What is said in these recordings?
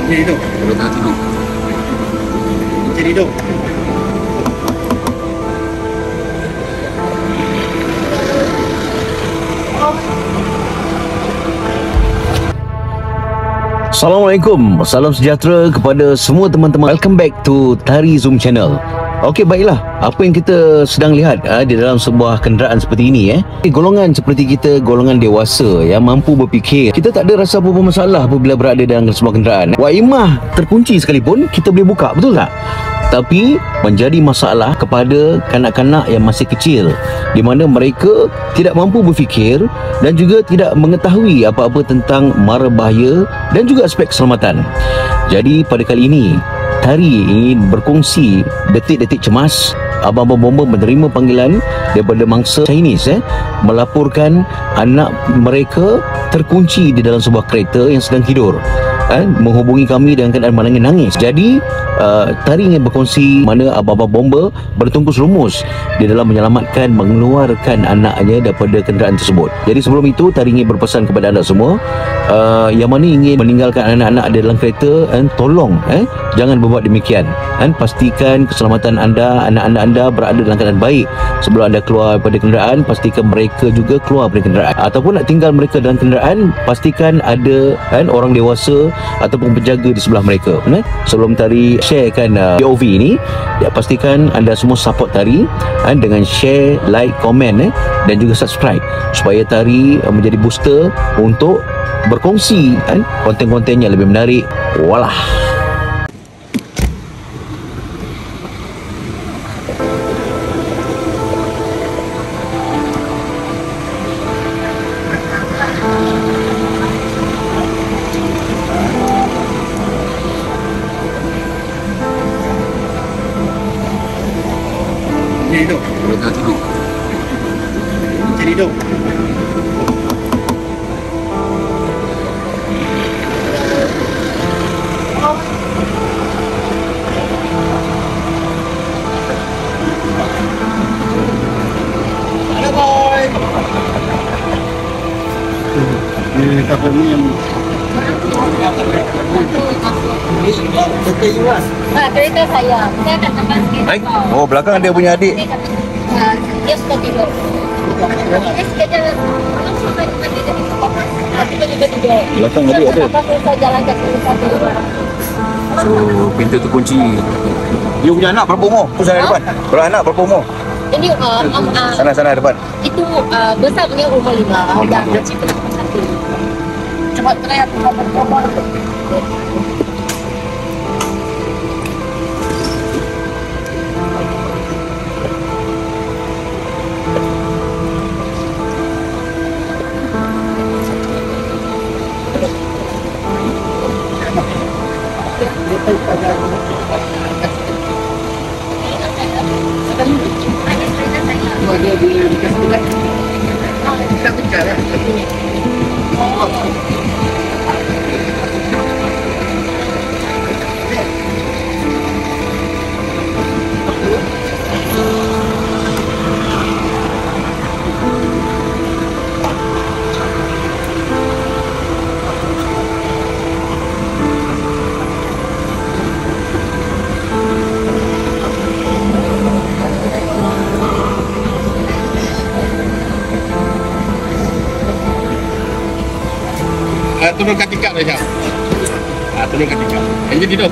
Jadi hidup. Kalau tengah tidur. Jadi hidup. Assalamualaikum, salam sejahtera kepada semua teman-teman. Welcome back to Tari Zoom Channel. Okey, baiklah, apa yang kita sedang lihat di dalam sebuah kenderaan seperti ini golongan seperti kita, golongan dewasa yang mampu berfikir, kita tak ada rasa apa-apa masalah apabila berada dalam sebuah kenderaan. Waimah terkunci sekalipun kita boleh buka, betul tak? Tapi menjadi masalah kepada kanak-kanak yang masih kecil, di mana mereka tidak mampu berfikir dan juga tidak mengetahui apa-apa tentang mara bahaya dan juga aspek keselamatan. Jadi pada kali ini Tari ingin berkongsi detik-detik cemas. Abang-abang bomba menerima panggilan daripada mangsa Chinese melaporkan anak mereka terkunci di dalam sebuah kereta yang sedang tidur. Menghubungi kami dengan keadaan menangis. Jadi Tari ingin berkongsi mana abang-abang bomba bertungkus lumus di dalam menyelamatkan, mengeluarkan anaknya daripada kenderaan tersebut. Jadi sebelum itu Tari ingin berpesan kepada anda semua yang mana ingin meninggalkan anak-anak di dalam kereta, tolong jangan berbuat demikian. Pastikan keselamatan anda, anak-anak anda berada dalam keadaan baik. Sebelum anda keluar daripada kenderaan, pastikan mereka juga keluar daripada kenderaan. Ataupun nak tinggal mereka dalam kenderaan, pastikan ada orang dewasa ataupun penjaga di sebelah mereka. Sebelum Tari sharekan POV ini, pastikan anda semua support Tari dengan share, like, komen dan juga subscribe supaya Tari menjadi booster untuk berkongsi konten-konten yang lebih menarik. Walah. Jadi hidup. Kalau tengah tidur. Jadi hidup. Halo boy. Ini kapal ni yang kereta saya akan teman sikit. Oh, belakang dia punya adik. Dia sudah tidur. Dia sekejap sampai dia juga tidur. Belakang adik ada. Lepas tu saya jalan kat satu. So, pintu terkunci. You punya anak berapa umur? Tu sana depan. Beranak berapa umur? Ini Sana depan. itu besar punya umur 5 dan kecil punya umur 1. Cepat try aku coba. dia dikasih dekat. Kita bicara. Turunkan tingkat dah, Syam. Turunkan tingkat. Enjin hidup.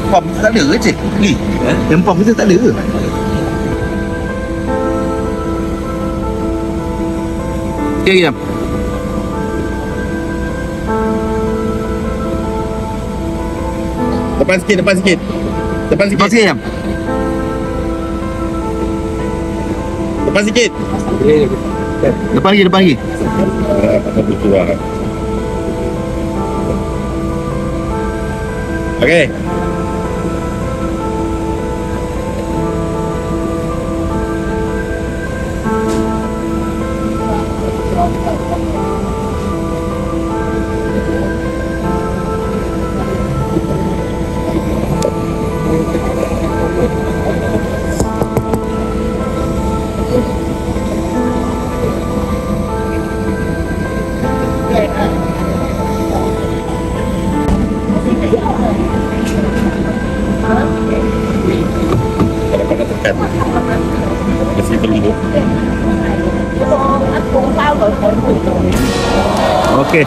Pom kita tak ada ke cik? Ni, yang pom kita tak ada ke? Okey, Syam. Depan sikit, depan sikit. Depan sikit. Depan sikit, Syam. Depan sikit. Depan lagi, depan lagi. Pasal betul lah. Okey. Okey.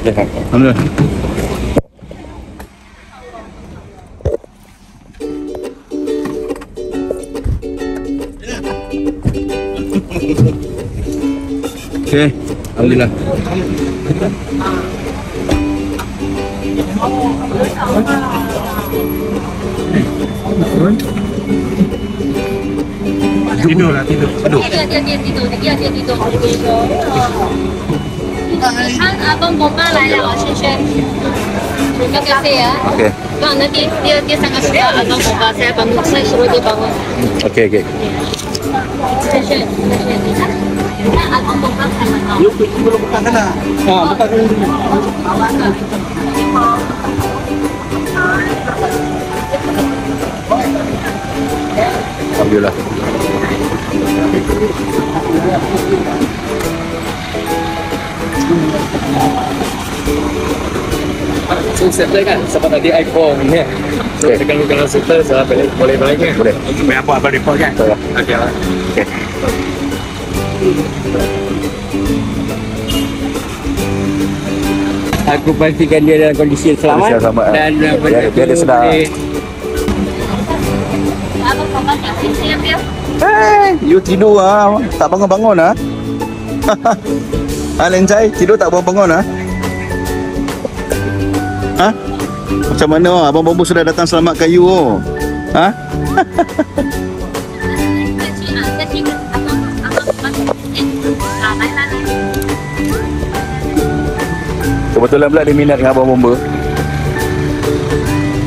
Alhamdulillah. Okey, alhamdulillah. Tidur. Dia tidur. Kan abang bomba来了，轩轩。Terima kasih ya. Okey. Bang, nanti dia sangat suka abang bomba. Saya suruh dia bangun. Okey.轩轩。Nah, abang bomba sama kau. Belum buka sana. Buka dulu. Alhamdulillah. So settle kan sebab tadi iPhone ni. So kalau settle saya boleh balik kan? Boleh. Supaya apa abang report kan? Betul lah. Okey lah. Okey. Aku pastikan dia dalam kondisi yang selamat, Kondisi yang selamat, dan biar dia sedar. Abang bomba siap ya. You tidur ah. Tak bangun-bangun ah. Lencai, tidur tak bangun-bangun ah. Ha? Macam mana abang Bombo sudah datang selamatkan you oh. Ha? Kebetulan pula dia minat dengan abang Bomba.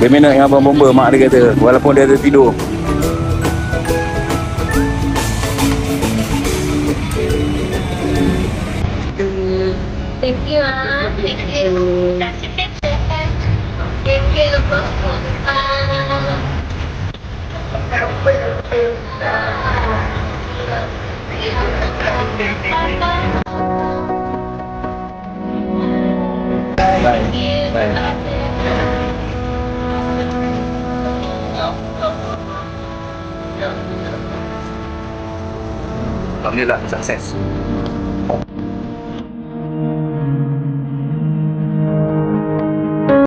Dia minat dengan abang Bomba, mak dia kata, walaupun dia ada tidur. Thank you ah. Thank you. Thank you. Alhamdulillah, sukses.